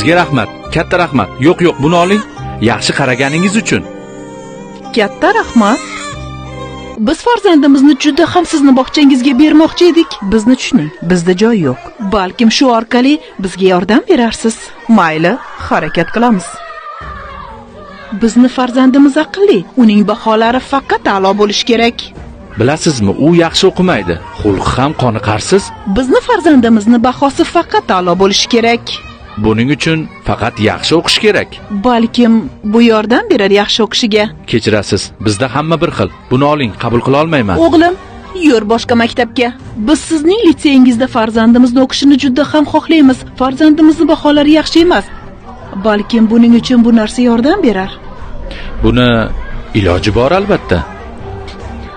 Sizga rahmat, katta rahmat. Yo'q, buni oling. Yaxshi qaraganingiz uchun. Katta rahmat. Biz farzandimizni juda ham sizni bog'changizga bermoqchi edik. Bizni tushuning, bizda joy yo'q. Balkim shu orqali bizga yordam berarsiz. Mayli, harakat qilamiz. Bizni farzandimiz aqlli, uning baholari faqat a'lo bo'lishi kerak. Bilasizmi, u yaxshi o'qimaydi. Xulqi ham qoniqarsiz. Bizni farzandimizni bahosi faqat a'lo bo'lishi kerak. Buning uchun faqat yaxshi o'qish kerak. Balkim bu yordam berar yaxshi o'qishiga. Kechirasiz, bizda hamma bir xil. Buni oling, qabul qila olmayman. O'g'lim, yur boshqa maktabga. Biz sizning litseyingizda farzandimizni o'qishini juda ham xohlaymiz. Farzandimizning baholari yaxshi emas. Balkim buning uchun bu narsa yordam berar. Buni iloji bor albatta.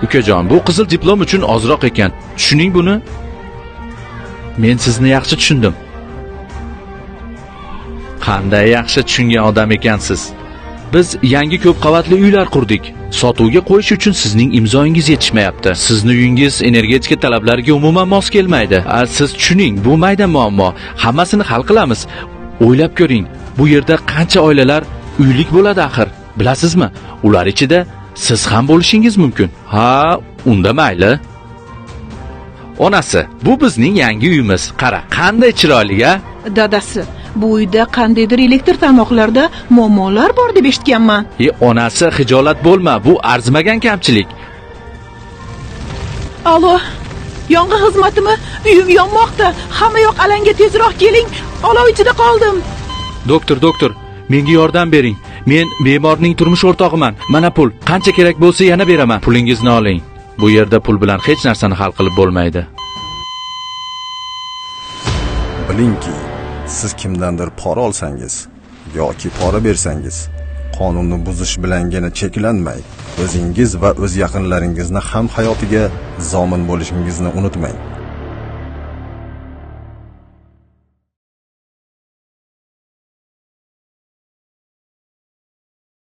Ukajon, bu qizil diplom uchun ozroq ekan. Tushuning buni. Men sizni yaxshi tushundim. Qanday yaxshi tushungan odam ekansiz. Biz yangi ko'p qavatli uylar qurdik. Sotuvga qo'yish uchun sizning imzoingiz yetishmayapti. Sizning uyingiz energetika talablariga umuman mos kelmaydi. Siz tushuning, bu mayda muammo. Hammasini hal qilamiz. O'ylab ko'ring, bu yerda qancha oilalar uylik bo'ladi axir. Bilasizmi? Ular ichida siz ham bo'lishingiz mumkin. Ha, unda mayli. Onasi, bu bizning yangi uyimiz. Qara, qanday chiroyli, a? Dadasi, bu uyda qandaydir elektr tarmoqlarida muammolar bor deb eshitganman. Onasi, xijolat bo'lma, bu arzimagan kamchilik. Alo, yong'in xizmatimi? Uyim yonmoqda. Hamma yoq alanga, tezroq keling. Olov ichida qoldim. Doktor, menga yordam bering. Men bemorning turmush o'rtog'iman. Mana pul, qancha kerak bo'lsa yana beraman. Pulingizni oling. Bu yerda pul bilan hech narsani hal qilib bo'lmaydi. Bilingki, siz kimdandir pora olsangiz yoki pora bersangiz, qonunni buzish bilangina cheklanmay, o'zingiz va o'z yaqinlaringizni ham hayotiga zomin bo'lishingizni unutmang.